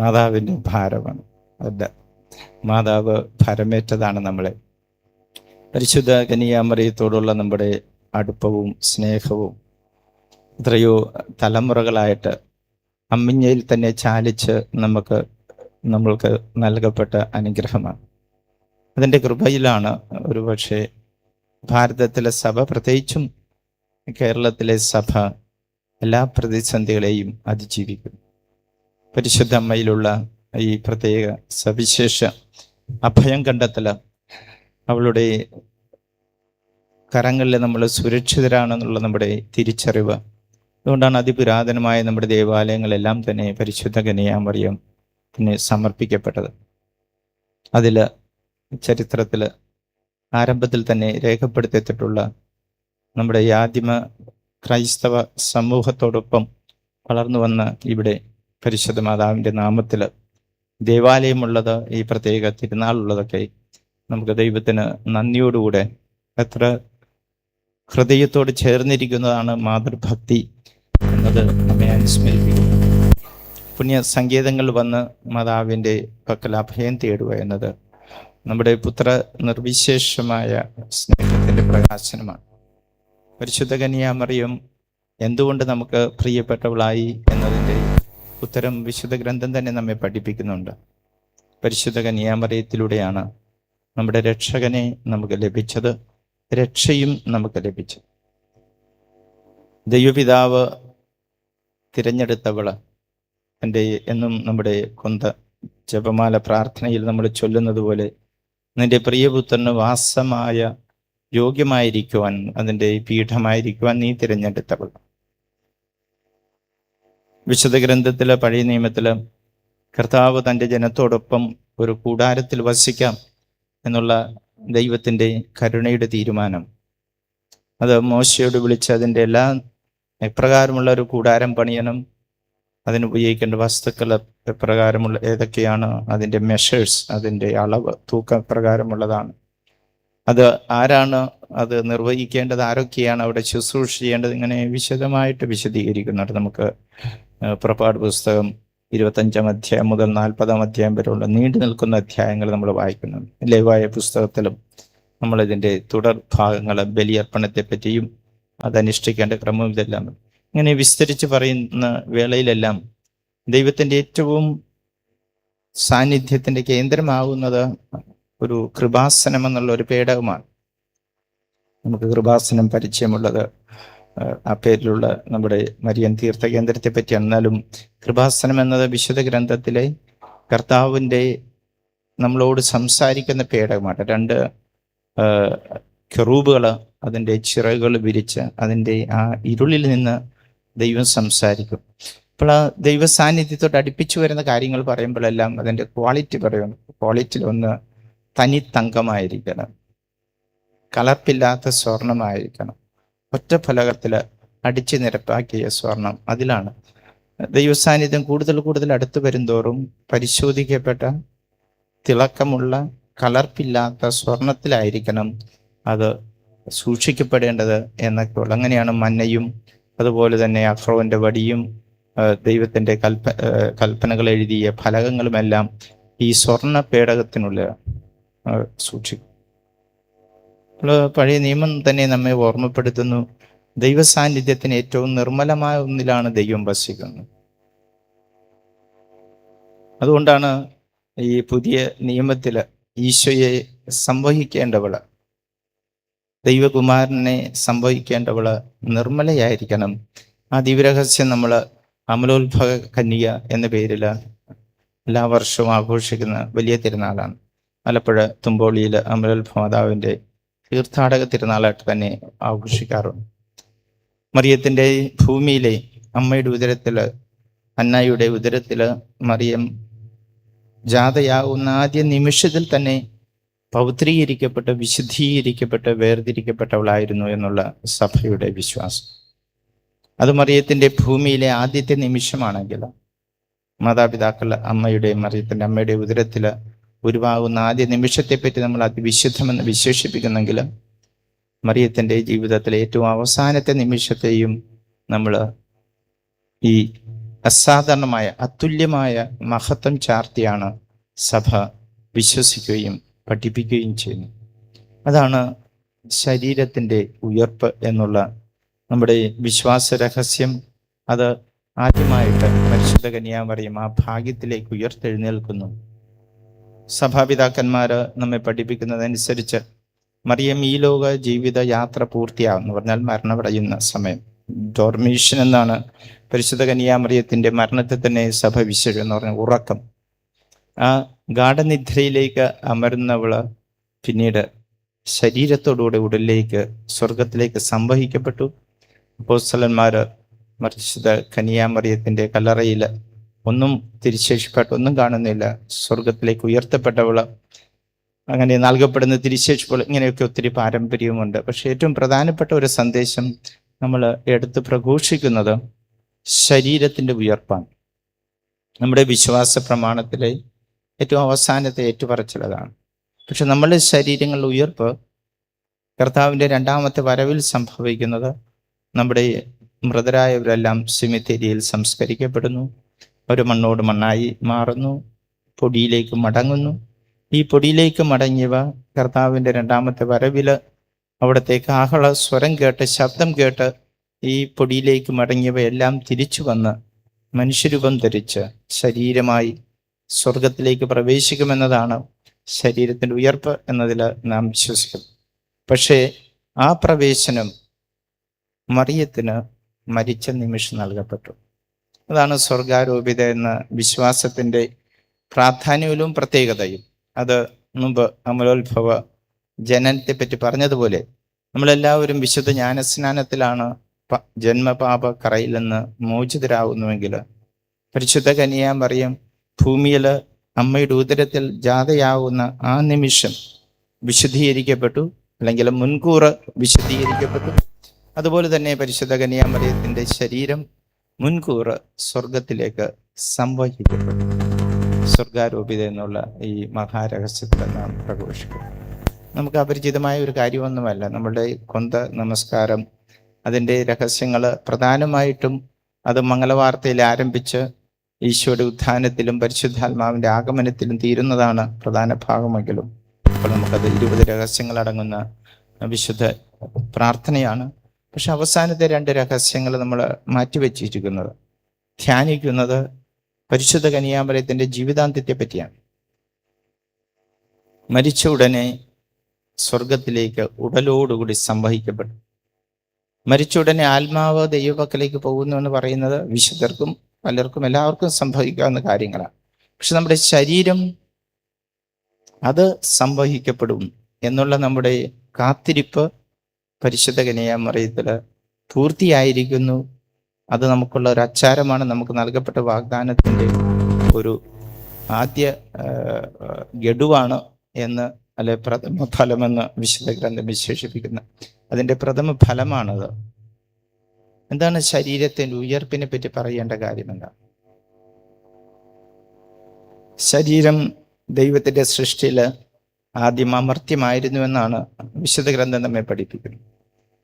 മാതാവിൻ്റെ ഭാരമാണ്. അല്ല, മാതാവ് ഭാരമേറ്റതാണ് നമ്മളെ. പരിശുദ്ധ കന്യാമറിയത്തോടുള്ള നമ്മുടെ അടുപ്പവും സ്നേഹവും എത്രയോ തലമുറകളായിട്ട് അമ്മിഞ്ഞയിൽ തന്നെ ചാലിച്ച് നമ്മൾക്ക് നൽകപ്പെട്ട അനുഗ്രഹമാണ്. അതിൻ്റെ കൃപയിലാണ് ഒരുപക്ഷെ ഭാരതത്തിലെ സഭ, പ്രത്യേകിച്ചും കേരളത്തിലെ സഭ, എല്ലാ പ്രതിസന്ധികളെയും അതിജീവിക്കും. പരിശുദ്ധ അമ്മയിലുള്ള ഈ പ്രത്യേക സവിശേഷ അഭയം കണ്ടെത്തൽ, അവളുടെ കരങ്ങളിൽ നമ്മൾ സുരക്ഷിതരാണെന്നുള്ള നമ്മുടെ തിരിച്ചറിവ്, അതുകൊണ്ടാണ് അതിപുരാതനമായ നമ്മുടെ ദേവാലയങ്ങളെല്ലാം തന്നെ പരിശുദ്ധ കന്യാമറിയത്തിന് സമർപ്പിക്കപ്പെട്ടത്. അതിൽ ചരിത്രത്തിൽ ആരംഭത്തിൽ തന്നെ രേഖപ്പെടുത്തിയിട്ടുള്ള നമ്മുടെ ആദിമ ക്രൈസ്തവ സമൂഹത്തോടൊപ്പം വളർന്നു വന്ന ഇവിടെ പരിശുദ്ധ മാതാവിൻ്റെ നാമത്തിൽ ദേവാലയമുള്ളത്, ഈ പ്രത്യേക തിരുനാളുള്ളതൊക്കെ നമുക്ക് ദൈവത്തിന് നന്ദിയോടുകൂടെ എത്ര ഹൃദയത്തോട് ചേർന്നിരിക്കുന്നതാണ് മാതൃഭക്തി എന്നത് നമ്മെ അനുസ്മരിപ്പിക്കുന്നു. പുണ്യ സങ്കേതങ്ങൾ വന്ന് മാതാവിൻ്റെ പക്കൽ അഭയം തേടുക എന്നത് നമ്മുടെ പുത്ര നിർവിശേഷമായ സ്നേഹത്തിൻ്റെ പ്രകാശനമാണ്. പരിശുദ്ധ കന്യാമറിയം എന്തുകൊണ്ട് നമുക്ക് പ്രിയപ്പെട്ടവളായി എന്നതിൻ്റെ ഉത്തരം വിശുദ്ധ ഗ്രന്ഥം തന്നെ നമ്മെ പഠിപ്പിക്കുന്നുണ്ട്. പരിശുദ്ധ കന്യാമറിയത്തിലൂടെയാണ് നമ്മുടെ രക്ഷകനെ നമുക്ക് ലഭിച്ചത്, രക്ഷയും നമുക്ക് ലഭിച്ചത്. ദൈവപിതാവ് തിരഞ്ഞെടുത്തവള് എന്നും നമ്മുടെ കൊന്ത ജപമാല പ്രാർത്ഥനയിൽ നമ്മൾ ചൊല്ലുന്നത് പോലെ, നിന്റെ പ്രിയപുത്രന് വാസമായ യോഗ്യമായിരിക്കുവാൻ, അതിൻ്റെ പീഠമായിരിക്കുവാൻ നീ തിരഞ്ഞെടുത്തവൾ. വിശുദ്ധ ഗ്രന്ഥത്തിലെ പഴയ നിയമത്തില് കർത്താവ് തൻ്റെ ജനത്തോടൊപ്പം ഒരു കൂടാരത്തിൽ വസിക്കാം എന്നുള്ള ദൈവത്തിൻ്റെ കരുണയുടെ തീരുമാനം, അത് മോശയോട് വിളിച്ച് അതിൻ്റെ എല്ലാ എപ്രകാരമുള്ള ഒരു കൂടാരം പണിയണം, അതിനുപയോഗിക്കേണ്ട വസ്തുക്കൾ എപ്രകാരമുള്ള ഏതൊക്കെയാണ്, അതിൻ്റെ മെഷേഴ്സ്, അതിൻ്റെ അളവ് തൂക്കം എപ്രകാരമുള്ളതാണ്, അത് ആരാണ് അത് നിർവഹിക്കേണ്ടത്, ആരൊക്കെയാണ് അവിടെ ശുശ്രൂഷ ചെയ്യേണ്ടത്, ഇങ്ങനെ വിശദമായിട്ട് വിശദീകരിക്കുന്നുണ്ട്. നമുക്ക് പുറപ്പാട് പുസ്തകം 25-ാം അധ്യായം മുതൽ 40-ാം അധ്യായം വരെയുള്ള നീണ്ടു നിൽക്കുന്ന അധ്യായങ്ങൾ നമ്മൾ വായിക്കുന്നുണ്ട്. ലേവായ പുസ്തകത്തിലും നമ്മളിതിൻ്റെ തുടർ ഭാഗങ്ങൾ, ബലിയർപ്പണത്തെ പറ്റിയും അതനുഷ്ഠിക്കേണ്ട ക്രമം, ഇതെല്ലാം ഇങ്ങനെ വിസ്തരിച്ച് പറയുന്ന വേളയിലെല്ലാം ദൈവത്തിൻ്റെ ഏറ്റവും സാന്നിധ്യത്തിൻ്റെ കേന്ദ്രമാകുന്നത് ഒരു കൃപാസനം എന്നുള്ള ഒരു പേടകമാണ്. നമുക്ക് കൃപാസനം പരിചയമുള്ളത് ആ പേരിലുള്ള നമ്മുടെ മരിയൻ തീർത്ഥ കേന്ദ്രത്തെ പറ്റിയാണ്. എന്നാലും കൃപാസനം എന്നത് വിശുദ്ധ ഗ്രന്ഥത്തിലെ കർത്താവിൻ്റെ നമ്മളോട് സംസാരിക്കുന്ന പേടകമാണ്. 2 കെറൂബുകൾ അതിൻ്റെ ചിറകുകൾ വിരിച്ച് അതിൻ്റെ ആ ഇരുളിൽ നിന്ന് ദൈവം സംസാരിക്കും. അപ്പോൾ ആ ദൈവ സാന്നിധ്യത്തോട് അടുപ്പിച്ചു വരുന്ന കാര്യങ്ങൾ പറയുമ്പോഴെല്ലാം അതിൻ്റെ ക്വാളിറ്റി പറയുന്നു. ക്വാളിറ്റിയിൽ ഒന്ന് തനി തങ്കമായിരിക്കണം, കലർപ്പില്ലാത്ത സ്വർണമായിരിക്കണം, ഒറ്റ ഫലകത്തിൽ അടിച്ചു നിരപ്പാക്കിയ സ്വർണം. അതിലാണ് ദൈവസാന്നിധ്യം കൂടുതൽ കൂടുതൽ അടുത്തു വരുംതോറും പരിശോധിക്കപ്പെട്ട തിളക്കമുള്ള കലർപ്പില്ലാത്ത സ്വർണത്തിലായിരിക്കണം അത് സൂക്ഷിക്കപ്പെടേണ്ടത് എന്നൊക്കെയുള്ള. അങ്ങനെയാണ് മന്നയും അതുപോലെ തന്നെ അഫ്രോന്റെ വടിയും ദൈവത്തിൻ്റെ കൽപ്പനകൾ എഴുതിയ ഫലകങ്ങളുമെല്ലാം ഈ സ്വർണ്ണ പേടകത്തിനുള്ളിൽ സൂക്ഷിക്കും. പഴയ നിയമം തന്നെ നമ്മെ ഓർമ്മപ്പെടുത്തുന്നു, ദൈവസാന്നിധ്യത്തിന് ഏറ്റവും നിർമ്മലമായ ഒന്നിലാണ് ദൈവം വസിക്കുന്നത്. അതുകൊണ്ടാണ് ഈ പുതിയ നിയമത്തിൽ ഈശോയെ സംവഹിക്കേണ്ടവള്, ദൈവകുമാരനെ സംവഹിക്കേണ്ടവള് നിർമ്മലയായിരിക്കണം. ആ ദിവ്യരഹസ്യം നമ്മൾ അമലോത്ഭവ കന്യക എന്ന പേരിൽ എല്ലാ വർഷവും ആഘോഷിക്കുന്ന വലിയ തിരുനാളാണ്. ആലപ്പുഴ തുമ്പോളിയിൽ അമലോത്ഭവ മാതാവിൻ്റെ തീർത്ഥാടക തിരുനാളായിട്ട് തന്നെ ആഘോഷിക്കാറുണ്ട്. മറിയത്തിൻ്റെ ഭൂമിയിലെ അമ്മയുടെ ഉദരത്തിൽ, അന്നയുടെ ഉദരത്തിൽ മറിയം ജാതയാകുന്ന ആദ്യ നിമിഷത്തിൽ തന്നെ പൗത്രീകരിക്കപ്പെട്ട് വിശുദ്ധീകരിക്കപ്പെട്ട് വേർതിരിക്കപ്പെട്ടവളായിരുന്നു എന്നുള്ള സഭയുടെ വിശ്വാസം. അത് മറിയത്തിൻ്റെ ഭൂമിയിലെ ആദ്യത്തെ നിമിഷമാണെങ്കിൽ, മാതാപിതാക്കൾ മറിയത്തിൻ്റെ അമ്മയുടെ ഉദരത്തിൽ ഉരുവാകുന്ന ആദ്യ നിമിഷത്തെപ്പറ്റി നമ്മൾ അതിവിശുദ്ധമെന്ന് വിശേഷിപ്പിക്കുന്നെങ്കിൽ, മറിയത്തിൻ്റെ ജീവിതത്തിലെ ഏറ്റവും അവസാനത്തെ നിമിഷത്തെയും നമ്മൾ ഈ അസാധാരണമായ അതുല്യമായ മഹത്വം ചാർത്തിയാണ് സഭ വിശ്വസിക്കുകയും പഠിപ്പിക്കുകയും ചെയ്യുന്നു. അതാണ് ശരീരത്തിൻ്റെ ഉയർപ്പ് എന്നുള്ള നമ്മുടെ വിശ്വാസ രഹസ്യം. അത് ആദ്യമായിട്ട് പരിശുദ്ധ കന്യാമറിയം ആ ഭാഗ്യത്തിലേക്ക് ഉയർത്തെഴുന്നേൽക്കുന്നു. സഭാപിതാക്കന്മാർ നമ്മെ പഠിപ്പിക്കുന്നതനുസരിച്ച് മറിയം ഈ ലോക ജീവിത യാത്ര പൂർത്തിയാകുന്നു പറഞ്ഞാൽ മരണമടയുന്ന സമയം, ഡോർമീഷൻ എന്നാണ് പരിശുദ്ധ കന്യാമറിയത്തിൻ്റെ മരണത്തെ തന്നെ സഭ വിശേഷം എന്ന് പറഞ്ഞ ഉറക്കം. ആ ഗാഠനിദ്രയിലേക്ക് അമരുന്നവള് പിന്നീട് ശരീരത്തോടുകൂടെ ഉടലിലേക്ക് സ്വർഗത്തിലേക്ക് സംവഹിക്കപ്പെട്ടു. അപ്പോസ്തലന്മാർ പരിശുദ്ധ കന്യാമറിയത്തിൻ്റെ കല്ലറയിൽ ഒന്നും തിരിശേഷിപ്പായിട്ടൊന്നും കാണുന്നില്ല, സ്വർഗത്തിലേക്ക് ഉയർത്തപ്പെട്ടവള്, അങ്ങനെ നൽകപ്പെടുന്ന തിരിശേഷിപ്പുകൾ, ഇങ്ങനെയൊക്കെ ഒത്തിരി പാരമ്പര്യവുമുണ്ട്. പക്ഷെ ഏറ്റവും പ്രധാനപ്പെട്ട ഒരു സന്ദേശം നമ്മൾ എടുത്ത് പ്രഘോഷിക്കുന്നത് ശരീരത്തിൻ്റെ ഉയർപ്പാണ്. നമ്മുടെ വിശ്വാസ പ്രമാണത്തിലെ ഏറ്റവും അവസാനത്തെ ഏറ്റുപറച്ചിലതാണ്. പക്ഷെ നമ്മളുടെ ശരീരങ്ങളുടെ ഉയർപ്പ് കർത്താവിൻ്റെ രണ്ടാമത്തെ വരവിൽ സംഭവിക്കുന്നത് നമ്മുടെ മൃതരായവരെല്ലാം സെമിത്തേരിയിൽ സംസ്കരിക്കപ്പെടുന്നു. അവർ മണ്ണോട് മണ്ണായി മാറുന്നു, പൊടിയിലേക്ക് മടങ്ങുന്നു. ഈ പൊടിയിലേക്ക് മടങ്ങിയവ കർത്താവിൻ്റെ രണ്ടാമത്തെ വരവിൽ അവിടത്തേക്ക് ആഹള സ്വരം കേട്ട് ശബ്ദം കേട്ട് ഈ പൊടിയിലേക്ക് മടങ്ങിയവയെല്ലാം തിരിച്ചു വന്ന് മനുഷ്യരൂപം ധരിച്ച് ശരീരമായി സ്വർഗത്തിലേക്ക് പ്രവേശിക്കുമെന്നതാണ് ശരീരത്തിൻ്റെ ഉയർപ്പ് എന്നതിൽ നാം വിശ്വസിക്കുന്നു. പക്ഷേ ആ പ്രവേശനം മറിയത്തിന് മരിച്ച നിമിഷം നൽകപ്പെട്ടു. അതാണ് സ്വർഗാരോപിത എന്ന വിശ്വാസത്തിൻ്റെ പ്രാധാന്യവും പ്രത്യേകതയും. അത് മുമ്പ് അമലോത്ഭവ ജനനത്തെപ്പറ്റി പറഞ്ഞതുപോലെ നമ്മളെല്ലാവരും വിശുദ്ധ ജ്ഞാനസ്നാനത്തിലാണ് ജന്മപാപ കറയിൽ നിന്ന് മോചിതരാകുന്നുവെങ്കിൽ പരിശുദ്ധ കന്യാമറിയം ഭൂമിയിൽ അമ്മയുടെ ഉദരത്തിൽ ജാതയാവുന്ന ആ നിമിഷം വിശുദ്ധീകരിക്കപ്പെട്ടു, അല്ലെങ്കിൽ മുൻകൂർ വിശുദ്ധീകരിക്കപ്പെട്ടു. അതുപോലെ തന്നെ പരിശുദ്ധ കന്യാമറിയത്തിൻ്റെ ശരീരം മുൻകൂർ സ്വർഗത്തിലേക്ക് സംവഹിക്കപ്പെട്ടു. സ്വർഗാരോപിത എന്നുള്ള ഈ മഹാരഹസ്യത്തിൽ നാം പ്രഘോഷിക്കും. നമുക്ക് അപരിചിതമായ ഒരു കാര്യമൊന്നുമല്ല നമ്മളുടെ കൊന്ത നമസ്കാരം. അതിൻ്റെ രഹസ്യങ്ങൾ പ്രധാനമായിട്ടും അത് മംഗളവാർത്തയിൽ ആരംഭിച്ച് ഈശോയുടെ ഉത്ഥാനത്തിലും പരിശുദ്ധാത്മാവിൻ്റെ ആഗമനത്തിലും തീരുന്നതാണ് പ്രധാന ഭാഗമെങ്കിലും അപ്പോൾ നമുക്കത് 20 രഹസ്യങ്ങൾ അടങ്ങുന്ന വിശുദ്ധ പ്രാർത്ഥനയാണ്. പക്ഷെ അവസാനത്തെ 2 രഹസ്യങ്ങൾ നമ്മൾ മാറ്റിവെച്ചിരിക്കുന്നത്, ധ്യാനിക്കുന്നത് പരിശുദ്ധ കന്യാമറിയത്തിൻ്റെ ജീവിതാന്ത്യത്തെ പറ്റിയാണ്. മരിച്ച ഉടനെ സ്വർഗത്തിലേക്ക് ഉടലോടുകൂടി സംവഹിക്കപ്പെട്ടു. മരിച്ച ഉടനെ ആത്മാവ് ദൈവപക്കലേക്ക് പോകുന്നു എന്ന് പറയുന്നത് വിശുദ്ധർക്കും പലർക്കും എല്ലാവർക്കും സംഭവിക്കാവുന്ന കാര്യങ്ങളാണ്. പക്ഷെ നമ്മുടെ ശരീരം അത് സംവഹിക്കപ്പെടും എന്നുള്ള നമ്മുടെ കാത്തിരിപ്പ് പരിശുദ്ധ കന്യാമറിയത്തിൽ പൂർത്തിയായിരിക്കുന്നു. അത് നമുക്കുള്ള ഒരു അച്ചാരമാണ്, നമുക്ക് നൽകപ്പെട്ട വാഗ്ദാനത്തിൻ്റെ ഒരു ആദ്യ ഗഡുവാണ് എന്ന്, അല്ലെ പ്രഥമ ഫലമെന്ന് വിശുദ്ധ ഗ്രന്ഥം വിശേഷിപ്പിക്കുന്ന അതിൻ്റെ പ്രഥമ ഫലമാണത്. എന്താണ് ശരീരത്തിൻ്റെ ഉയർപ്പിനെ പറ്റി പറയേണ്ട കാര്യം? എന്താണ്? ശരീരം ദൈവത്തിൻ്റെ സൃഷ്ടിയിൽ ആദ്യം അമർത്യമായിരുന്നുവെന്നാണ് വിശുദ്ധ ഗ്രന്ഥം നമ്മെ പഠിപ്പിക്കുന്നത്.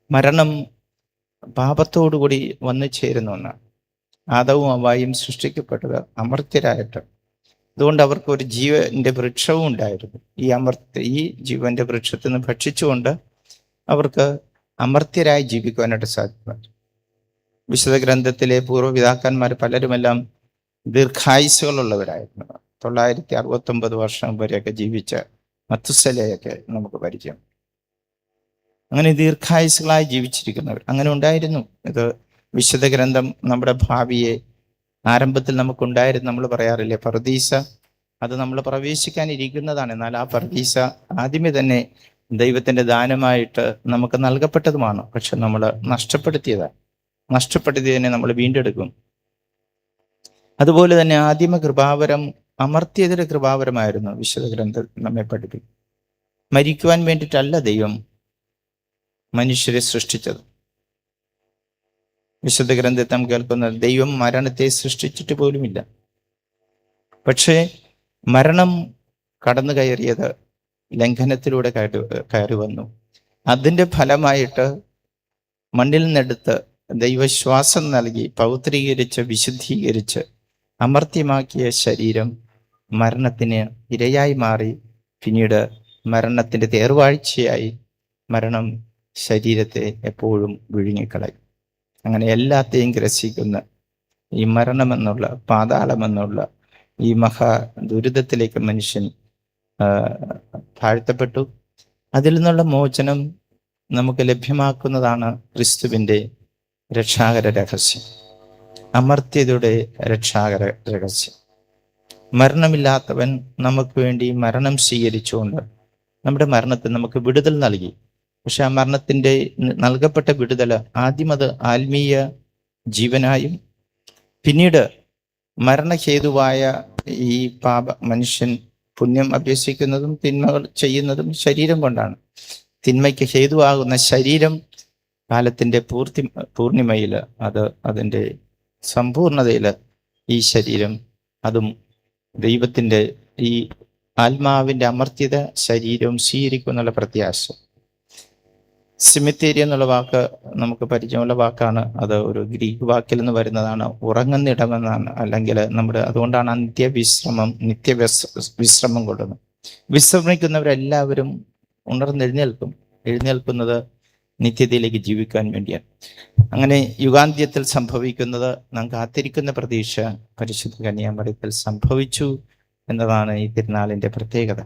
മരണം പാപത്തോടുകൂടി വന്നു ചേരുന്ന ഒന്നാണ്. ആദവും ഹവ്വായും സൃഷ്ടിക്കപ്പെട്ടത് അമർത്യരായിട്ട്. അതുകൊണ്ട് അവർക്ക് ഒരു ജീവന്റെ വൃക്ഷവും ഉണ്ടായിരുന്നു. ഈ ജീവന്റെ വൃക്ഷത്തിൽ നിന്ന് ഭക്ഷിച്ചുകൊണ്ട് അവർക്ക് അമർത്യരായി ജീവിക്കുവാനായിട്ട് സാധിക്കും. വിശുദ്ധ ഗ്രന്ഥത്തിലെ പൂർവ്വപിതാക്കന്മാർ പലരുമെല്ലാം ദീർഘായുസ്സുകളുള്ളവരായിരുന്നു. 969 വർഷം വരെയൊക്കെ ജീവിച്ച മത്തുസലയൊക്കെ നമുക്ക് പരിചയം. അങ്ങനെ ദീർഘായുസ്സുകളായി ജീവിച്ചിരിക്കുന്നവർ അങ്ങനെ ഉണ്ടായിരുന്നു. ഇത് വിശുദ്ധ ഗ്രന്ഥം നമ്മുടെ ഭാവിയെ ആരംഭത്തിൽ നമുക്കുണ്ടായിരുന്നു. നമ്മൾ പറയാറില്ലേ പറുദീസ, അത് നമ്മൾ പ്രവേശിക്കാനിരിക്കുന്നതാണ്. എന്നാൽ ആ പറുദീസ ആദ്യമേ തന്നെ ദൈവത്തിൻ്റെ ദാനമായിട്ട് നമുക്ക് നൽകപ്പെട്ടതുമാണ്. പക്ഷെ നമ്മൾ നഷ്ടപ്പെടുത്തിയതിനെ നമ്മൾ വീണ്ടെടുക്കും. അതുപോലെ തന്നെ ആദിമ കൃപാവരം അമർത്യതയുടെ കൃപാവരമായിരുന്നു. വിശുദ്ധ ഗ്രന്ഥം നമ്മെ പഠിപ്പിക്കും. മരിക്കുവാൻ വേണ്ടിയിട്ടല്ല ദൈവം മനുഷ്യരെ സൃഷ്ടിച്ചത്. വിശുദ്ധ ഗ്രന്ഥത്തിൽ കേൾക്കുന്നത് ദൈവം മരണത്തെ സൃഷ്ടിച്ചിട്ട് പോലുമില്ല. പക്ഷേ മരണം കടന്നു കയറിയത് ലംഘനത്തിലൂടെ കയറി വന്നു. അതിൻ്റെ ഫലമായിട്ട് മണ്ണിൽ നിന്നെടുത്ത് ദൈവശ്വാസം നൽകി പൗത്രീകരിച്ച് വിശുദ്ധീകരിച്ച് അമർത്യമാക്കിയ ശരീരം മരണത്തിന് ഇരയായി മാറി, പിന്നീട് മരണത്തിൻ്റെ തേർവാഴ്ചയായി മരണം ശരീരത്തെ എപ്പോഴും വിഴുങ്ങിക്കളയും. അങ്ങനെ എല്ലാത്തെയും ഗ്രസിക്കുന്ന ഈ മരണമെന്നുള്ള പാതാളമെന്നുള്ള ഈ മഹാ ദുരിതത്തിലേക്ക് മനുഷ്യൻ താഴ്ത്തപ്പെട്ടു. അതിൽ നിന്നുള്ള മോചനം നമുക്ക് ലഭ്യമാക്കുന്നതാണ് ക്രിസ്തുവിൻ്റെ രക്ഷാകര രഹസ്യം, അമർത്യതയുടെ രക്ഷാകര രഹസ്യം. മരണമില്ലാത്തവൻ നമുക്ക് വേണ്ടി മരണം സ്വീകരിച്ചുകൊണ്ട് നമ്മുടെ മരണത്തിന് നമുക്ക് വിടുതൽ നൽകി. പക്ഷെ ആ മരണത്തിൻ്റെ നൽകപ്പെട്ട വിടുതൽ ആദ്യം അത് ആത്മീയ ജീവനായും, പിന്നീട് മരണഹേതുവായ ഈ മനുഷ്യൻ പുണ്യം അഭ്യസിക്കുന്നതും തിന്മകൾ ചെയ്യുന്നതും ശരീരം കൊണ്ടാണ്. തിന്മയ്ക്ക് ഹേതുവാകുന്ന ശരീരം കാലത്തിൻ്റെ പൂർണിമയിൽ, അതിൻ്റെ സമ്പൂർണതയിൽ ഈ ശരീരം, അതും ദൈവത്തിൻ്റെ ഈ ആത്മാവിൻ്റെ അമർത്യത ശരീരവും സ്വീകരിക്കുമെന്നുള്ള പ്രത്യാശ. സിമിത്തേരി എന്നുള്ള വാക്ക് നമുക്ക് പരിചയമുള്ള വാക്കാണ്. അത് ഒരു ഗ്രീക്ക് വാക്കിൽ നിന്ന് വരുന്നതാണ്, ഉറങ്ങുന്നിടമെന്നാണ്. അല്ലെങ്കിൽ അതുകൊണ്ടാണ് നിത്യവിശ്രമം കൊള്ളുന്നത്. വിശ്രമിക്കുന്നവരെല്ലാവരും എഴുന്നേൽക്കുന്നത് നിത്യതയിലേക്ക് ജീവിക്കാൻ വേണ്ടിയാണ്. അങ്ങനെ യുഗാന്ത്യത്തിൽ സംഭവിക്കുന്നത് നാം കാത്തിരിക്കുന്ന പ്രതീക്ഷ പരിശുദ്ധ കന്യാമറിയത്തിൽ സംഭവിച്ചു എന്നതാണ് ഈ തിരുനാളിൻ്റെ പ്രത്യേകത.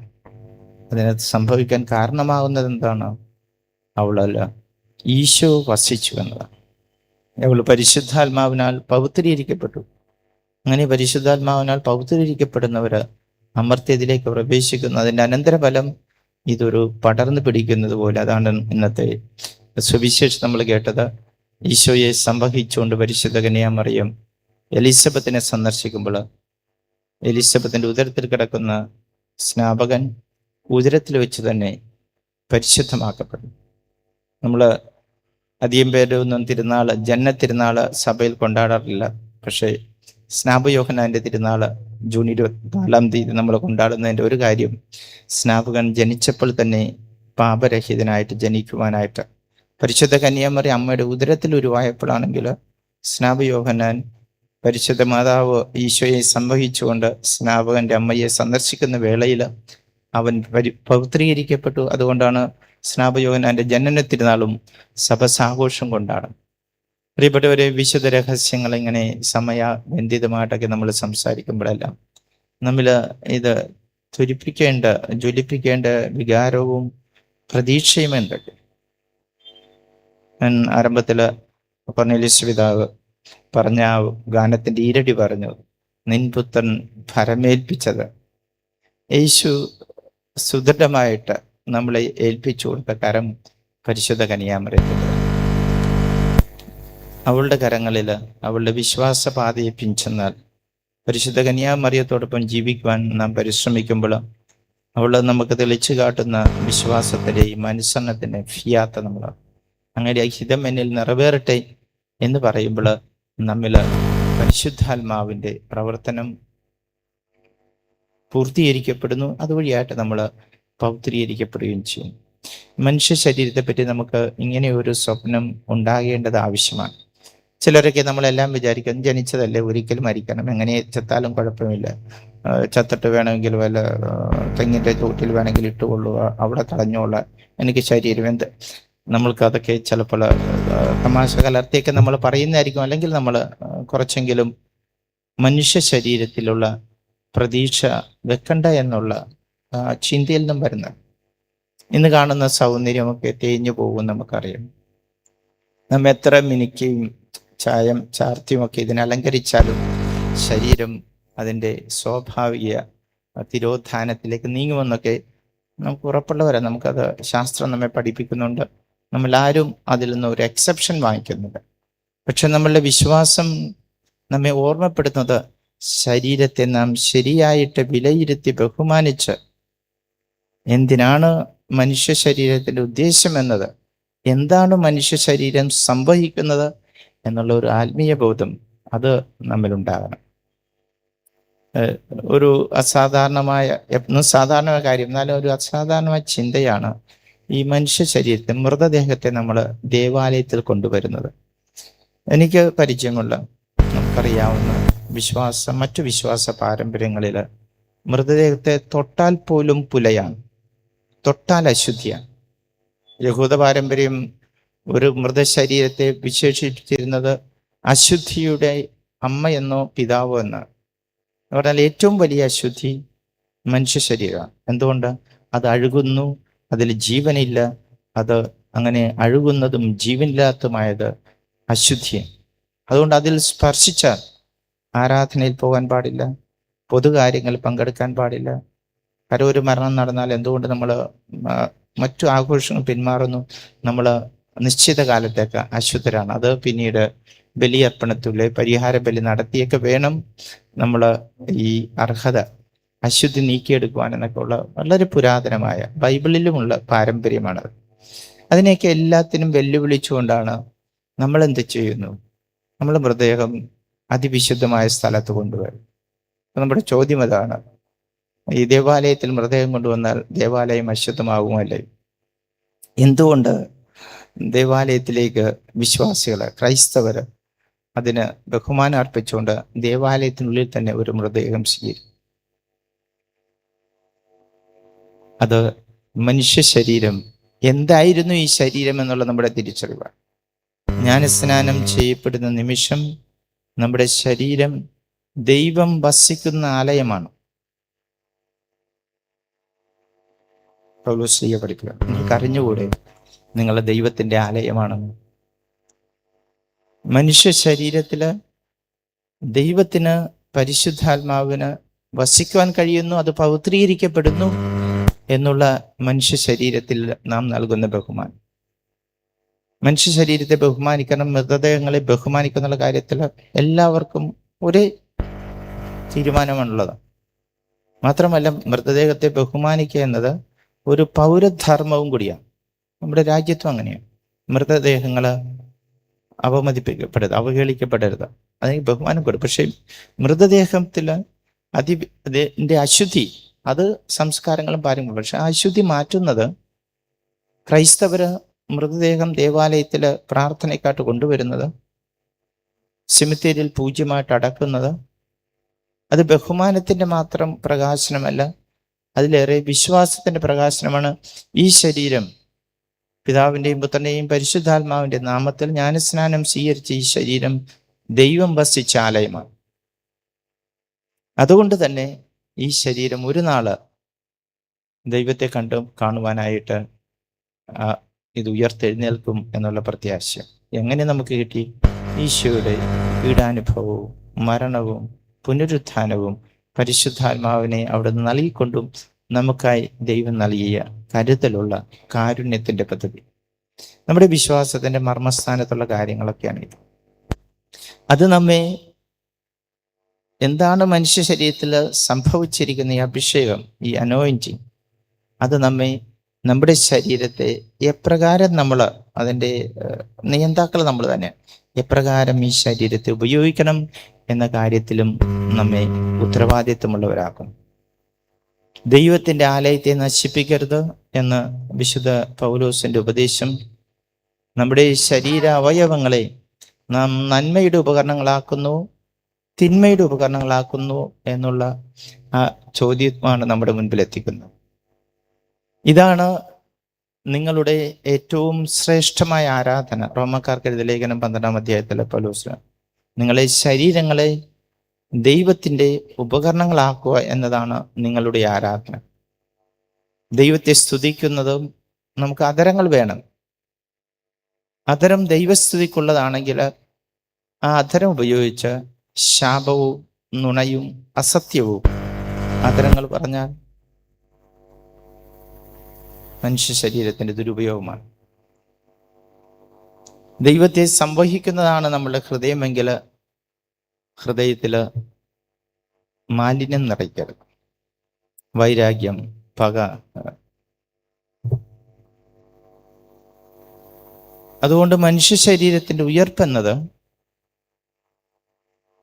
അതിനകത്ത് സംഭവിക്കാൻ കാരണമാകുന്നത് എന്താണ്? അവളല്ല, ഈശോ വസിച്ചു എന്നതാണ്. അവൾ പരിശുദ്ധാത്മാവിനാൽ പൗത്രീകരിക്കപ്പെട്ടു. അങ്ങനെ പരിശുദ്ധാത്മാവിനാൽ പൗത്രീകരിക്കപ്പെടുന്നവർ അമർത്യത്തിലേക്ക് പ്രവേശിക്കുന്നു. അതിൻ്റെ അനന്തരഫലം ഇതൊരു പടർന്നു പിടിക്കുന്നത് പോലെ. അതാണ് ഇന്നത്തെ സുവിശേഷം നമ്മൾ കേട്ടത്. ഈശോയെ സംവഹിച്ചുകൊണ്ട് പരിശുദ്ധ കന്യാമറിയം എലിസബത്തിനെ സന്ദർശിക്കുമ്പോൾ എലിസബത്തിൻ്റെ ഉദരത്തിൽ കിടക്കുന്ന സ്നാപകൻ ഉദരത്തിൽ വെച്ച് തന്നെ പരിശുദ്ധമാക്കപ്പെടും. നമ്മൾ അധികം പേരൊന്നും ജന്മത്തിരുന്നാൾ സഭയിൽ കൊണ്ടാടാറില്ല. പക്ഷേ സ്നാപയോഹന്നാൻ്റെ തിരുനാൾ ജൂൺ 24 നമ്മൾ കൊണ്ടാടുന്നതിൻ്റെ ഒരു കാര്യം, സ്നാപകൻ ജനിച്ചപ്പോൾ തന്നെ പാപരഹിതനായിട്ട് ജനിക്കുവാനായിട്ട് പരിശുദ്ധ കന്യാമറിയം അമ്മയുടെ ഉദരത്തിൽ ഉരുവായപ്പോഴാണെങ്കിൽ സ്നാപയോഹന്നാൻ പരിശുദ്ധ മാതാവ് ഈശോയെ സംവഹിച്ചുകൊണ്ട് സ്നാപകൻ്റെ അമ്മയെ സന്ദർശിക്കുന്ന വേളയിൽ അവൻ പൗത്രീകരിക്കപ്പെട്ടു. അതുകൊണ്ടാണ് സ്നാപയോഹന്നാൻ്റെ ജനന തിരുനാളും സഭ സാഘോഷം കൊണ്ടാണ്. പ്രിയപ്പെട്ടവരെ, വിശുദ്ധ രഹസ്യങ്ങൾ ഇങ്ങനെ സമയബന്ധിതമായിട്ടൊക്കെ നമ്മൾ സംസാരിക്കുമ്പോഴെല്ലാം നമ്മൾ ഇത് ജ്വലിപ്പിക്കേണ്ട വികാരവും പ്രതീക്ഷയും എന്തൊക്കെ? ഞാൻ ആരംഭത്തിൽ കൊർന്നേലിയോസ് പിതാവ് പറഞ്ഞ ആ ഗാനത്തിൻ്റെ ഈരടി പറഞ്ഞു, നിൻപുത്രൻ ഭരമേൽപ്പിച്ചത്. യേശു സുദൃഢമായിട്ട് നമ്മളെ ഏൽപ്പിച്ചു കൊടുത്ത കരം പരിശുദ്ധ കന്യാമറിയത്തിൻ്റെ. അവളുടെ കരങ്ങളിൽ അവളുടെ വിശ്വാസപാതയെ പിഞ്ചെന്നാൽ പരിശുദ്ധ കന്യാമറിയത്തോടൊപ്പം ജീവിക്കുവാൻ നാം പരിശ്രമിക്കുമ്പോൾ അവൾ നമുക്ക് തെളിച്ചു കാട്ടുന്ന വിശ്വാസത്തിൻ്റെയും അനുസരണത്തിൻ്റെ ഫിയാത്ത നമ്മൾ അങ്ങനെ ഹിതം എന്നിൽ നിറവേറട്ടെ എന്ന് പറയുമ്പോൾ നമ്മിൽ പരിശുദ്ധാത്മാവിൻ്റെ പ്രവർത്തനം പൂർത്തീകരിക്കപ്പെടുന്നു. അതുവഴിയായിട്ട് നമ്മൾ പൗത്രീകരിക്കപ്പെടുകയും ചെയ്യും. മനുഷ്യ ശരീരത്തെപ്പറ്റി നമുക്ക് ഇങ്ങനെ ഒരു സ്വപ്നം ഉണ്ടാകേണ്ടത് ആവശ്യമാണ്. ചിലരൊക്കെ നമ്മളെല്ലാം വിചാരിക്കും, ജനിച്ചതല്ലേ, ഒരിക്കലും മരിക്കണം, എങ്ങനെ ചത്താലും കുഴപ്പമില്ല, ചത്തിട്ട് വേണമെങ്കിൽ വല്ല തെങ്ങിൻ്റെ ചുവട്ടിൽ വേണമെങ്കിൽ ഇട്ടുകൊള്ളുക, അവിടെ കളഞ്ഞോള, എനിക്ക് ശരീരം എന്ത്. നമ്മൾക്കതൊക്കെ ചിലപ്പോൾ തമാശ കലർത്തിയൊക്കെ നമ്മൾ പറയുന്നതായിരിക്കും. അല്ലെങ്കിൽ നമ്മൾ കുറച്ചെങ്കിലും മനുഷ്യ ശരീരത്തിലുള്ള പ്രതീക്ഷ വെക്കണ്ട എന്നുള്ള ചിന്തയിൽ നിന്നും വരുന്നത്. ഇന്ന് കാണുന്ന സൗന്ദര്യമൊക്കെ തേഞ്ഞു പോകും നമുക്കറിയാം. നമ്മ എത്ര മിനുക്കിയും ചായം ചാർത്തിയുമൊക്കെ ഇതിനലങ്കരിച്ചാലും ശരീരം അതിൻ്റെ സ്വാഭാവിക തിരോധാനത്തിലേക്ക് നീങ്ങുമെന്നൊക്കെ നമുക്ക് ഉറപ്പുള്ളവരാണ്. നമുക്കത് ശാസ്ത്രം നമ്മെ പഠിപ്പിക്കുന്നുണ്ട്. നമ്മളാരും അതിൽ നിന്ന് ഒരു എക്സെപ്ഷൻ വാങ്ങിക്കുന്നില്ല. പക്ഷെ നമ്മളുടെ വിശ്വാസം നമ്മെ ഓർമ്മപ്പെടുന്നത് ശരീരത്തെ നാം ശരിയായിട്ട് വിലയിരുത്തി ബഹുമാനിച്ച് എന്തിനാണ് മനുഷ്യ ശരീരത്തിൻ്റെ ഉദ്ദേശം എന്നത്, എന്താണ് മനുഷ്യ ശരീരം സംവഹിക്കുന്നത് എന്നുള്ള ഒരു ആത്മീയ ബോധം അത് നമ്മിലുണ്ടാകണം. ഒരു അസാധാരണമായ, എന്നും സാധാരണ കാര്യം, എന്നാലും ഒരു അസാധാരണമായ ചിന്തയാണ് ഈ മനുഷ്യ ശരീരത്തെ, മൃതദേഹത്തെ നമ്മൾ ദേവാലയത്തിൽ കൊണ്ടുവരുന്നത്. എനിക്ക് പരിചയമുള്ള, നമുക്കറിയാവുന്ന മറ്റു വിശ്വാസ പാരമ്പര്യങ്ങളിൽ മൃതദേഹത്തെ തൊട്ടാൽ പോലും പുലയാണ്, തൊട്ടാൽ അശുദ്ധിയാണ്. യഹൂദ പാരമ്പര്യം ഒരു മൃതശരീരത്തെ വിശേഷിപ്പിച്ചിരുന്നത് അശുദ്ധിയുടെ അമ്മയെന്നോ പിതാവോ എന്നാണ്. പറഞ്ഞാൽ ഏറ്റവും വലിയ അശുദ്ധി മനുഷ്യ ശരീരമാണ്. എന്തുകൊണ്ട്? അത് അഴുകുന്നു, അതിൽ ജീവനില്ല. അത് അങ്ങനെ അഴുകുന്നതും ജീവനില്ലാത്തതുമായത് അശുദ്ധിയാണ്. അതുകൊണ്ട് അതിൽ സ്പർശിച്ചാൽ ആരാധനയിൽ പോകാൻ പാടില്ല, പൊതുകാര്യങ്ങളിൽ പങ്കെടുക്കാൻ പാടില്ല. ഒരു മരണം നടന്നാൽ എന്തുകൊണ്ട് നമ്മൾ മറ്റു ആഘോഷങ്ങൾ പിന്മാറുന്നു? നമ്മൾ നിശ്ചിത കാലത്തേക്ക് അശുദ്ധരാണ്. അത് പിന്നീട് ബലിയർപ്പണത്തിലെ പരിഹാര ബലി നടത്തിയൊക്കെ വേണം നമ്മൾ ഈ അർഹത, അശുദ്ധി നീക്കിയെടുക്കുവാൻ എന്നൊക്കെ ഉള്ള വളരെ പുരാതനമായ ബൈബിളിലുമുള്ള പാരമ്പര്യമാണത്. അതിനെയൊക്കെ എല്ലാത്തിനും വെല്ലുവിളിച്ചുകൊണ്ടാണ് നമ്മൾ എന്ത് ചെയ്യുന്നു? നമ്മൾ മൃതദേഹം അതിവിശുദ്ധമായ സ്ഥലത്ത് കൊണ്ടുവരും. നമ്മുടെ ചോദ്യം അതാണ്, ഈ ദേവാലയത്തിൽ മൃതദേഹം കൊണ്ടുവന്നാൽ ദേവാലയം അശുദ്ധമാകുമല്ലേ? എന്തുകൊണ്ട് ദേവാലയത്തിലേക്ക് വിശ്വാസികൾ, ക്രൈസ്തവർ അതിന് ബഹുമാനം അർപ്പിച്ചുകൊണ്ട് ദേവാലയത്തിനുള്ളിൽ തന്നെ ഒരു മൃതദേഹം സ്വീകരിക്കും? അത് മനുഷ്യ ശരീരം എന്തായിരുന്നു ഈ ശരീരം എന്നുള്ള നമ്മുടെ തിരിച്ചറിവാണ്. ജ്ഞാനസ്നാനം ചെയ്യപ്പെടുന്ന നിമിഷം നമ്മുടെ ശരീരം ദൈവം വസിക്കുന്ന ആലയമാണ്. പൗലോസ് പഠിക്കുക, നിങ്ങൾക്ക് അറിഞ്ഞുകൂടെ നിങ്ങളുടെ ദൈവത്തിന്റെ ആലയമാണെന്ന്? മനുഷ്യ ശരീരത്തില് ദൈവത്തിന്, പരിശുദ്ധാത്മാവിന് വസിക്കുവാൻ കഴിയുന്നു, അത് പവിത്രീകരിക്കപ്പെടുന്നു എന്നുള്ള മനുഷ്യ ശരീരത്തിൽ നാം നൽകുന്ന ബഹുമാനം. മനുഷ്യ ശരീരത്തെ ബഹുമാനിക്കണം, മൃതദേഹങ്ങളെ ബഹുമാനിക്കുന്നുള്ള കാര്യത്തിൽ എല്ലാവർക്കും ഒരേ തീരുമാനമാണുള്ളത്. മാത്രമല്ല, മൃതദേഹത്തെ ബഹുമാനിക്കുക എന്നത് ഒരു പൗരധർമ്മവും കൂടിയാണ്. നമ്മുടെ രാജ്യത്തും അങ്ങനെയാണ്. മൃതദേഹങ്ങൾ അവഹേളിക്കപ്പെടരുത്, അതിന് ബഹുമാനം കൊടുക്കും. പക്ഷേ മൃതദേഹത്തിൽ അതിൻ്റെ അശുദ്ധി, അത് സംസ്കാരങ്ങളും പാരമ്പര്യം. പക്ഷെ ആ അശുദ്ധി മാറ്റുന്നത് ക്രൈസ്തവര് മൃതദേഹം ദേവാലയത്തിൽ പ്രാർത്ഥനയ്ക്കായിട്ട് കൊണ്ടുവരുന്നത്, സെമിത്തേരിയിൽ പൂജ്യമായിട്ട് അടക്കുന്നത്, അത് ബഹുമാനത്തിൻ്റെ മാത്രം പ്രകാശനമല്ല, അതിലേറെ വിശ്വാസത്തിൻ്റെ പ്രകാശനമാണ്. ഈ ശരീരം പിതാവിൻ്റെയും പുത്രൻ്റെയും പരിശുദ്ധാത്മാവിൻ്റെ നാമത്തിൽ ജ്ഞാനസ്നാനം സ്വീകരിച്ച ഈ ശരീരം ദൈവം വസിച്ച ആലയമാണ്. അതുകൊണ്ട് തന്നെ ഈ ശരീരം ഒരു നാള് ദൈവത്തെ കാണുവാനായിട്ട് ഇത് ഉയർത്തെഴുന്നേൽക്കും എന്നുള്ള പ്രത്യാശ എങ്ങനെ നമുക്ക് കിട്ടി? ഈശോയുടെ പീഡാനുഭവവും മരണവും പുനരുത്ഥാനവും പരിശുദ്ധാത്മാവിനെ അവിടുന്ന് നൽകിക്കൊണ്ടും നമുക്കായി ദൈവം നൽകിയ കരുതലുള്ള കാരുണ്യത്തിന്റെ പദ്ധതി. നമ്മുടെ വിശ്വാസത്തിന്റെ മർമ്മസ്ഥാനത്തുള്ള കാര്യങ്ങളൊക്കെയാണ് ഇത്. അത് നമ്മെ എന്താണ് മനുഷ്യ ശരീരത്തിൽ സംഭവിച്ചിരിക്കുന്ന ഈ അഭിഷേകം, ഈ അനോയിൻറ്റിങ്, അത് നമ്മെ, നമ്മുടെ ശരീരത്തെ എപ്രകാരം നമ്മൾ, അതിൻ്റെ നിയന്താക്കൾ നമ്മൾ തന്നെ, എപ്രകാരം ഈ ശരീരത്തെ ഉപയോഗിക്കണം എന്ന കാര്യത്തിലും നമ്മെ ഉത്തരവാദിത്വമുള്ളവരാക്കും. ദൈവത്തിൻ്റെ ആലയത്തെ നശിപ്പിക്കരുത് എന്ന് വിശുദ്ധ പൗലോസിൻ്റെ ഉപദേശം നമ്മുടെ ശരീര അവയവങ്ങളെ നാം നന്മയുടെ ഉപകരണങ്ങളാക്കുന്നു, തിന്മയുടെ ഉപകരണങ്ങളാക്കുന്നു എന്നുള്ള ആ ചോദ്യമാണ് നമ്മുടെ മുൻപിൽ എത്തിക്കുന്നത്. ഇതാണ് നിങ്ങളുടെ ഏറ്റവും ശ്രേഷ്ഠമായ ആരാധന. റോമക്കാർക്ക് എഴുതിയ ലേഖനം 12-ാം അധ്യായത്തിലെ പൗലോസ്, നിങ്ങളെ ശരീരങ്ങളെ ദൈവത്തിൻ്റെ ഉപകരണങ്ങളാക്കുക എന്നതാണ് നിങ്ങളുടെ ആരാധന. ദൈവത്തെ സ്തുതിക്കുന്നതും നമുക്ക് അധരങ്ങൾ വേണം. അധരം ദൈവസ്തുതിക്കുള്ളതാണെങ്കിൽ ആ അധരം ഉപയോഗിച്ച് ശാപവും നുണയും അസത്യവും അധരങ്ങൾ പറഞ്ഞാൽ മനുഷ്യ ശരീരത്തിൻ്റെ ദുരുപയോഗമാണ്. ദൈവത്തെ സംവഹിക്കുന്നതാണ് നമ്മുടെ ഹൃദയമെങ്കിൽ ഹൃദയത്തിൽ മാലിന്യം നിറയ്ക്കരുത്. വൈരാഗ്യം, പക. അതുകൊണ്ട് മനുഷ്യ ശരീരത്തിൻ്റെ ഉയർപ്പെന്നത്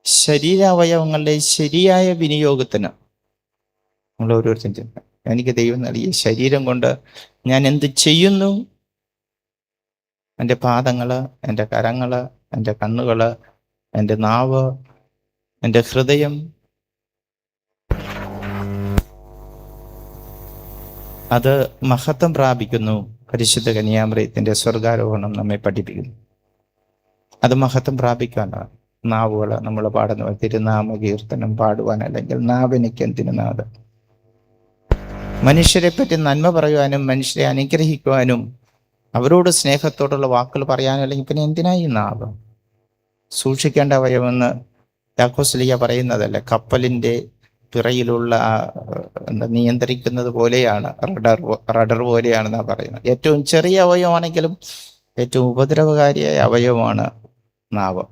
ശരീരാവയവങ്ങളുടെ ശരിയായ വിനിയോഗത്തിന് നമ്മൾ ഓരോരുത്തരും ചിന്ത, എനിക്ക് ദൈവം നൽകിയ ശരീരം കൊണ്ട് ഞാൻ എന്ത് ചെയ്യുന്നു എൻ്റെ പാദങ്ങൾ, എൻ്റെ കരങ്ങൾ, എൻ്റെ കണ്ണുകൾ, എൻ്റെ നാവ്, എൻ്റെ ഹൃദയം, അത് മഹത്വം പ്രാപിക്കുന്നു. പരിശുദ്ധ കന്യാമറിയത്തിൻ്റെ സ്വർഗാരോഹണം നമ്മെ പഠിപ്പിക്കുന്നു. അത് മഹത്വം പ്രാപിക്കാനാണ്. നാവുകൾ നമ്മൾ പാടുന്ന തിരുനാമ കീർത്തനം പാടുവാൻ, അല്ലെങ്കിൽ നാവിനിക്കെന്തിനു നാദം. മനുഷ്യരെ പറ്റി നന്മ പറയുവാനും മനുഷ്യരെ അനുഗ്രഹിക്കുവാനും അവരോട് സ്നേഹത്തോടുള്ള വാക്കുകൾ പറയാനും, അല്ലെങ്കിൽ പിന്നെ എന്തിനായി നാവ്? സൂക്ഷിക്കേണ്ട അവയവമെന്ന് യാക്കോസ്ലീഹ പറയുന്നതല്ല. കപ്പലിൻ്റെ പിറയിലുള്ള നിയന്ത്രിക്കുന്നത് പോലെയാണ്, റഡർ പോലെയാണെന്നാണ് പറയുന്നത്. ഏറ്റവും ചെറിയ അവയവമാണെങ്കിലും ഏറ്റവും ഉപദ്രവകാരിയായ അവയവമാണ് നാവ്.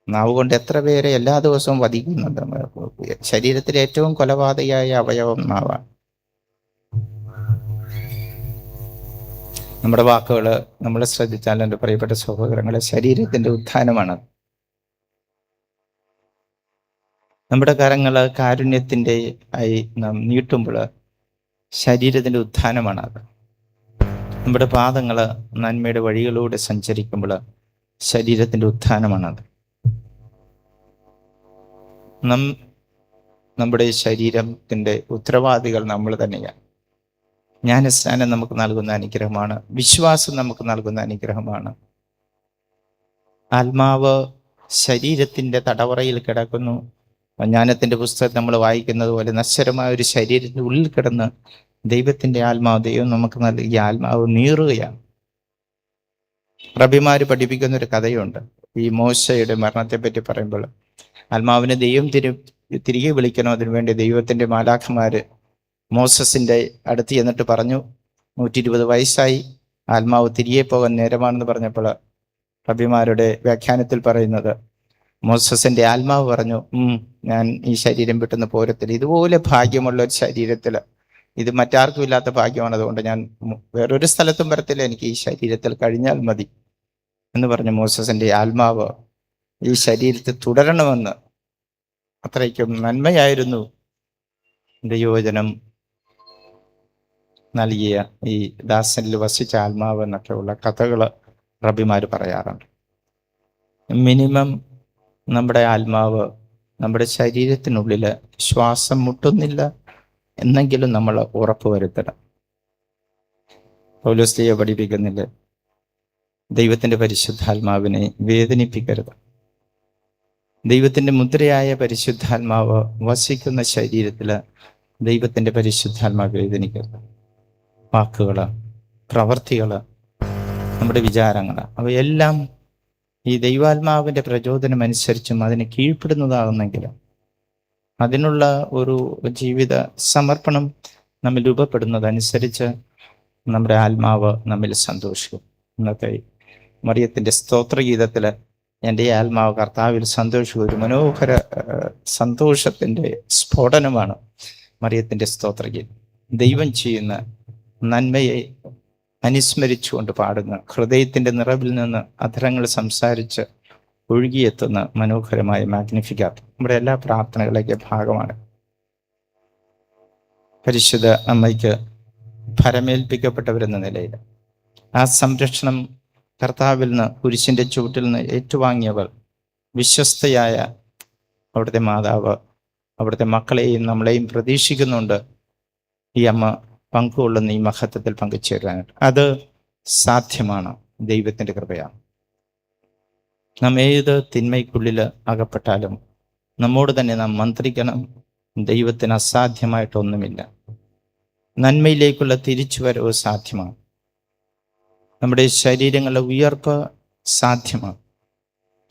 നാവ് കൊണ്ട് എത്ര പേരെ എല്ലാ ദിവസവും വധിക്കുന്നുണ്ട്. ശരീരത്തിലെ ഏറ്റവും കൊലപാതകയായ അവയവം നാവാണ്. നമ്മുടെ വാക്കുകൾ നമ്മൾ ശ്രദ്ധിച്ചാൽ, എൻ്റെ പ്രിയപ്പെട്ട സഹോദരങ്ങളെ, ശരീരത്തിൻ്റെ ഉത്ഥാനമാണ്. നമ്മുടെ കരങ്ങൾ കാരുണ്യത്തിൻ്റെ ആയി നാം നീട്ടുമ്പോൾ ശരീരത്തിൻ്റെ ഉത്ഥാനമാണ് അത്. നമ്മുടെ പാദങ്ങൾ നന്മയുടെ വഴികളിലൂടെ സഞ്ചരിക്കുമ്പോൾ ശരീരത്തിൻ്റെ ഉത്ഥാനമാണത്. നമ്മുടെ ശരീരത്തിൻ്റെ ഉത്തരവാദികൾ നമ്മൾ തന്നെയാണ്. ജ്ഞാനസ്നാനം നമുക്ക് നൽകുന്ന അനുഗ്രഹമാണ്. വിശ്വാസം നമുക്ക് നൽകുന്ന അനുഗ്രഹമാണ്. ആത്മാവ് ശരീരത്തിൻ്റെ തടവറയിൽ കിടക്കുന്നു. ജ്ഞാനത്തിൻ്റെ പുസ്തകം നമ്മൾ വായിക്കുന്നത് പോലെ നശ്വരമായ ഒരു ശരീരത്തിൻ്റെ ഉള്ളിൽ കിടന്ന് ദൈവത്തിൻ്റെ ആത്മാവ്, ദൈവം നമുക്ക് നൽകിയ ആത്മാവ് നീറുകയാണ്. റബിമാർ പഠിപ്പിക്കുന്ന ഒരു കഥയുണ്ട്. ഈ മോശയുടെ മരണത്തെ പറ്റി പറയുമ്പോൾ, ആത്മാവിനെ ദൈവം തിരികെ വിളിക്കണോ, അതിനുവേണ്ടി ദൈവത്തിൻ്റെ മാലാഖമാർ മോസസിൻ്റെ അടുത്ത് ചെന്നിട്ട് പറഞ്ഞു, 120 വയസ്സായി, ആത്മാവ് തിരികെ പോകാൻ നേരമാണെന്ന് പറഞ്ഞപ്പോൾ റബിമാരുടെ വ്യാഖ്യാനത്തിൽ പറയുന്നത്, മോസസിൻ്റെ ആത്മാവ് പറഞ്ഞു, ഞാൻ ഈ ശരീരം വിട്ടുന്ന പോരത്തില്ല. ഇതുപോലെ ഭാഗ്യമുള്ള ഒരു ശരീരത്തിൽ, ഇത് മറ്റാർക്കും ഇല്ലാത്ത ഭാഗ്യമാണ്, അതുകൊണ്ട് ഞാൻ വേറൊരു സ്ഥലത്തും വരത്തില്ല, എനിക്ക് ഈ ശരീരത്തിൽ കഴിഞ്ഞാൽ മതി എന്ന് പറഞ്ഞ് മോസസിൻ്റെ ആത്മാവ് ഈ ശരീരത്തിൽ തുടരണമെന്ന്. അത്രയ്ക്കും നന്മയായിരുന്നു ദൈവവചനം നൽകിയ ഈ ദാസനിൽ വസിച്ച ആത്മാവ് എന്നൊക്കെയുള്ള കഥകൾ റബിമാർ പറയാറുണ്ട്. മിനിമം നമ്മുടെ ആത്മാവ് നമ്മുടെ ശരീരത്തിനുള്ളിൽ ശ്വാസം മുട്ടുന്നില്ല എന്നെങ്കിലും നമ്മൾ ഉറപ്പുവരുത്തണം. പൗലോസ്ലീഹ പഠിപ്പിക്കുന്നില്ല, ദൈവത്തിൻ്റെ പരിശുദ്ധാത്മാവിനെ വേദനിപ്പിക്കരുത്. ദൈവത്തിൻ്റെ മുദ്രയായ പരിശുദ്ധാത്മാവ് വസിക്കുന്ന ശരീരത്തിൽ ദൈവത്തിൻ്റെ പരിശുദ്ധാത്മാവ് വേദനിക്കരുത്. വാക്കുകൾ, പ്രവർത്തികൾ, നമ്മുടെ വിചാരങ്ങൾ, അവയെല്ലാം ഈ ദൈവാത്മാവിൻ്റെ പ്രചോദനം അനുസരിച്ചും അതിന് കീഴ്പ്പെടുന്നതാകുന്നെങ്കിലും അതിനുള്ള ഒരു ജീവിത സമർപ്പണം നമ്മിൽ രൂപപ്പെടുന്നതനുസരിച്ച് നമ്മുടെ ആത്മാവ് നമ്മിൽ സന്തോഷിക്കും. ഇന്നത്തെ മറിയത്തിൻ്റെ സ്തോത്രഗീതത്തിൽ എൻ്റെ ആത്മാവ് കർത്താവിൽ സന്തോഷിക്കും, ഒരു മനോഹര സന്തോഷത്തിൻ്റെ സ്ഫോടനമാണ് മറിയത്തിൻ്റെ സ്തോത്രഗീതം. ദൈവം ചെയ്യുന്ന നന്മയെ അനുസ്മരിച്ചുകൊണ്ട് പാടുന്ന, ഹൃദയത്തിൻ്റെ നിറവിൽ നിന്ന് അധരങ്ങൾ സംസാരിച്ച് ഒഴുകിയെത്തുന്ന മനോഹരമായ മാഗ്നിഫിക്കാത്ത് നമ്മുടെ എല്ലാ പ്രാർത്ഥനകളിലേക്ക് ഭാഗമാണ്. പരിശുദ്ധ അമ്മയ്ക്ക് ഭരമേൽപ്പിക്കപ്പെട്ടവരെന്ന നിലയിൽ ആ സംരക്ഷണം കർത്താവിൽ നിന്ന്, കുരിശിൻ്റെ ചുവട്ടിൽ നിന്ന് ഏറ്റുവാങ്ങിയവർ, വിശ്വസ്തയായ അവിടുത്തെ മാതാവ് അവിടുത്തെ മക്കളെയും നമ്മളെയും പ്രതീക്ഷിക്കുന്നുണ്ട് ഈ അമ്മ പങ്കുകൊള്ളുന്ന ഈ മഹത്വത്തിൽ പങ്കുചേരാനായിട്ട്. അത് സാധ്യമാണ്, ദൈവത്തിൻ്റെ കൃപയാണ്. നാം ഏത് തിന്മയ്ക്കുള്ളിൽ അകപ്പെട്ടാലും നമ്മോട് തന്നെ നാം മന്ത്രിക്കണം, ദൈവത്തിന് അസാധ്യമായിട്ടൊന്നുമില്ല. നന്മയിലേക്കുള്ള തിരിച്ചുവരവ് സാധ്യമാണ്. നമ്മുടെ ശരീരങ്ങളുടെ ഉയർപ്പ് സാധ്യമാണ്,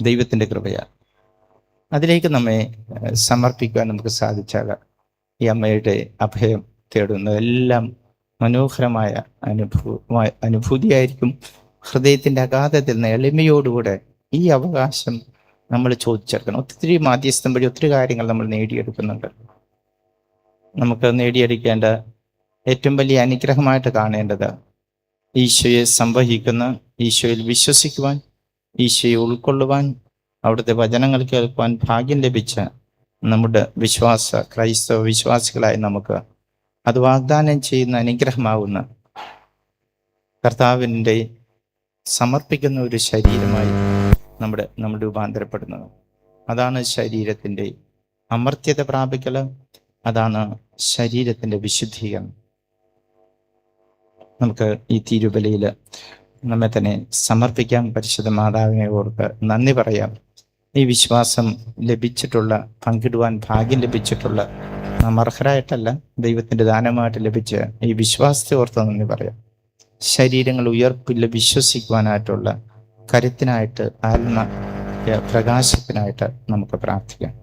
ദൈവത്തിൻ്റെ കൃപയാൽ. അതിലേക്ക് നമ്മെ സമർപ്പിക്കാൻ നമുക്ക് സാധിച്ചാൽ ഈ അമ്മയുടെ അഭയം തേടുന്നതെല്ലാം മനോഹരമായ അനുഭൂതിയായിരിക്കും. ഹൃദയത്തിൻ്റെ അഗാധത്തിൽ നിന്ന് എളിമയോടുകൂടെ ഈ അവകാശം നമ്മൾ ചോദിച്ചെടുക്കണം. ഒത്തിരി മാധ്യസ്ഥം വഴി ഒത്തിരി കാര്യങ്ങൾ നമ്മൾ നേടിയെടുക്കുന്നുണ്ട്. നമുക്ക് നേടിയെടുക്കേണ്ട ഏറ്റവും വലിയ അനുഗ്രഹമായിട്ട് കാണേണ്ടത് ഈശോയെ സംവഹിക്കുന്ന, ഈശോയിൽ വിശ്വസിക്കുവാൻ, ഈശോയെ ഉൾക്കൊള്ളുവാൻ, അവിടുത്തെ വചനങ്ങൾ കേൾക്കുവാൻ ഭാഗ്യം ലഭിച്ച നമ്മുടെ ക്രൈസ്തവ വിശ്വാസികളായി നമുക്ക് അത് വാഗ്ദാനം ചെയ്യുന്ന അനുഗ്രഹമാകുന്ന കർത്താവിൻ്റെ സമർപ്പിക്കുന്ന ഒരു ശരീരമായി നമ്മൾ രൂപാന്തരപ്പെടുന്നത്. അതാണ് ശരീരത്തിൻ്റെ അമർത്യത പ്രാപിക്കൽ, അതാണ് ശരീരത്തിൻ്റെ വിശുദ്ധീകരണം. നമുക്ക് ഈ തിരുബലിയിൽ നമ്മെ തന്നെ സമർപ്പിക്കാം. പരിശുദ്ധ മാതാവിനെ ഓർത്ത് നന്ദി പറയാം. ഈ വിശ്വാസം ലഭിച്ചിട്ടുള്ള, പങ്കിടുവാൻ ഭാഗ്യം ലഭിച്ചിട്ടുള്ള, നാം അർഹരായിട്ടല്ല, ദൈവത്തിൻ്റെ ദാനമായിട്ട് ലഭിച്ച ഈ വിശ്വാസത്തെ ഓർത്ത് നന്ദി പറയാം. ശരീരങ്ങൾ ഉയർപ്പിൽ വിശ്വസിക്കുവാനായിട്ടുള്ള കരുത്തിനായിട്ട്, ആത്മ പ്രകാശത്തിനായിട്ട് നമുക്ക് പ്രാർത്ഥിക്കാം.